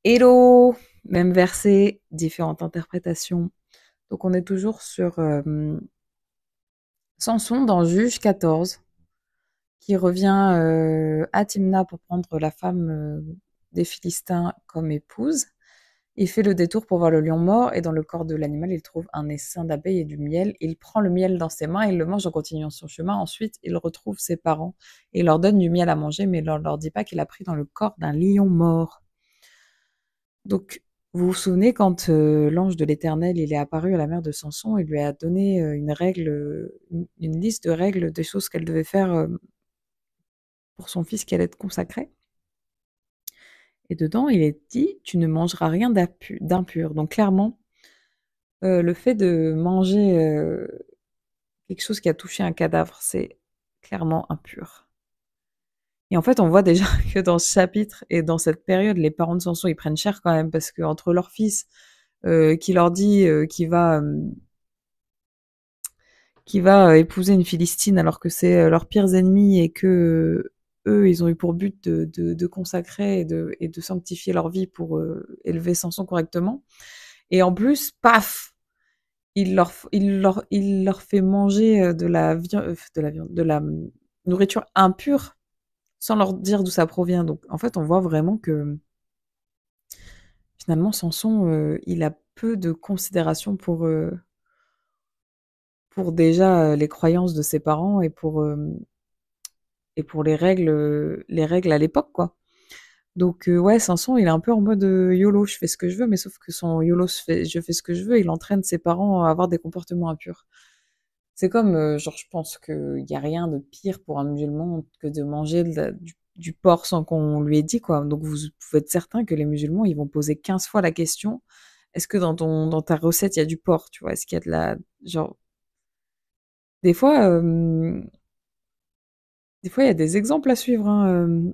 Hello! Même verset, différentes interprétations. Donc on est toujours sur Samson dans Juge 14, qui revient à Timna pour prendre la femme des Philistins comme épouse. Il fait le détour pour voir le lion mort, et dans le corps de l'animal, il trouve un essaim d'abeilles et du miel. Il prend le miel dans ses mains, il le mange en continuant son chemin. Ensuite, il retrouve ses parents et leur donne du miel à manger, mais il ne leur dit pas qu'il a pris dans le corps d'un lion mort. Donc, vous vous souvenez quand l'ange de l'Éternel il est apparu à la mère de Samson, il lui a donné une règle, une liste de règles des choses qu'elle devait faire pour son fils qui allait être consacré. Et dedans, il est dit, tu ne mangeras rien d'impur. Donc clairement, le fait de manger quelque chose qui a touché un cadavre, c'est clairement impur. Et en fait, on voit déjà que dans ce chapitre et dans cette période, les parents de Samson, ils prennent cher quand même, parce que entre leur fils qui leur dit qu'il va épouser une Philistine alors que c'est leurs pires ennemis et que eux, ils ont eu pour but de consacrer et de sanctifier leur vie pour élever Samson correctement. Et en plus, paf, il leur fait manger de la nourriture impure sans leur dire d'où ça provient. Donc, en fait, on voit vraiment que finalement, Samson, il a peu de considération pour déjà les croyances de ses parents et pour les règles à l'époque, quoi. Donc, ouais, Samson, il est un peu en mode YOLO, je fais ce que je veux, mais sauf que son YOLO, je fais ce que je veux, il entraîne ses parents à avoir des comportements impurs. C'est comme, genre, je pense qu'il n'y a rien de pire pour un musulman que de manger du porc sans qu'on lui ait dit, quoi. Donc, vous pouvez être certain que les musulmans, ils vont poser 15 fois la question, est-ce que dans ta recette, il y a du porc, tu vois? Est-ce qu'il y a de la, genre, des fois, il y a des exemples à suivre, hein,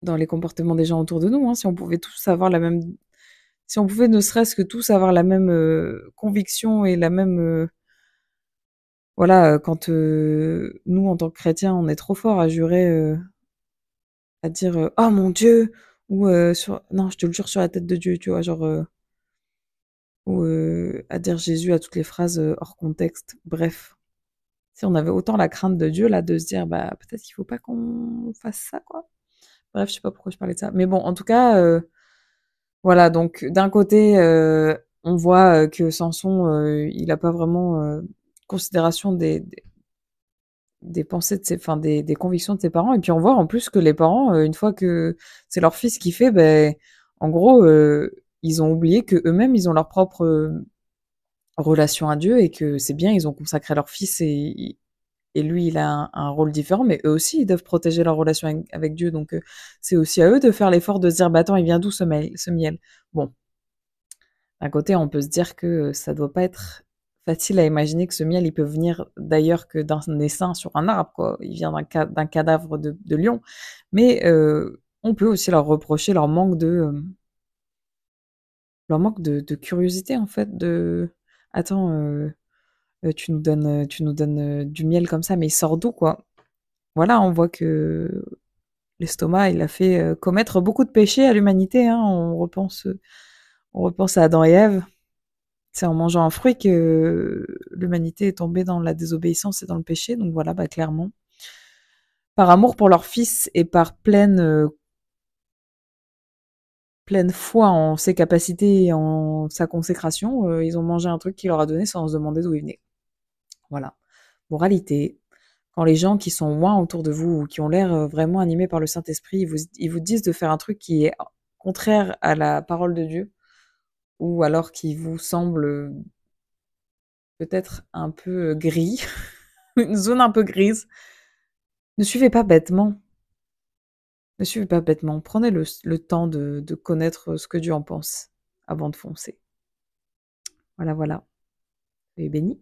dans les comportements des gens autour de nous, hein. Si on pouvait tous avoir la même, si on pouvait ne serait-ce que tous avoir la même conviction et la même, voilà, quand nous en tant que chrétiens, on est trop fort à jurer, à dire oh mon Dieu ou sur, non, je te le jure sur la tête de Dieu, tu vois, genre, ou à dire Jésus à toutes les phrases hors contexte. Bref, si on avait autant la crainte de Dieu là, de se dire bah peut-être qu'il faut pas qu'on fasse ça, quoi. Bref, je sais pas pourquoi je parlais de ça. Mais bon, en tout cas, voilà, donc d'un côté, on voit que Samson, il a pas vraiment considération des pensées de ses, enfin des convictions de ses parents. Et puis on voit en plus que les parents, une fois que c'est leur fils qui fait, ben, en gros, ils ont oublié que eux-mêmes, ils ont leur propre relation à Dieu et que c'est bien, ils ont consacré leur fils et lui, il a un rôle différent, mais eux aussi, ils doivent protéger leur relation avec Dieu. Donc, c'est aussi à eux de faire l'effort de se dire, bah attends, il vient d'où ce miel? Bon, d'un côté, on peut se dire que ça doit pas être facile à imaginer que ce miel, il peut venir d'ailleurs que d'un essaim sur un arbre, quoi. Il vient d'un cadavre de lion. Mais on peut aussi leur reprocher leur manque de curiosité, en fait, de attends, tu nous donnes du miel comme ça, mais il sort d'où, quoi? Voilà, on voit que l'estomac, il a fait commettre beaucoup de péchés à l'humanité, hein. On repense à Adam et Ève. C'est en mangeant un fruit que l'humanité est tombée dans la désobéissance et dans le péché. Donc voilà, bah clairement, par amour pour leur fils et par pleine foi en ses capacités et en sa consécration, ils ont mangé un truc qui leur a donné sans se demander d'où il venait. Voilà. Moralité, quand les gens qui sont loin autour de vous ou qui ont l'air vraiment animés par le Saint-Esprit, ils vous disent de faire un truc qui est contraire à la parole de Dieu, ou alors qui vous semble peut-être un peu gris, une zone un peu grise, ne suivez pas bêtement. Ne suivez pas bêtement. Prenez le temps de connaître ce que Dieu en pense avant de foncer. Voilà, voilà. Soyez bénis.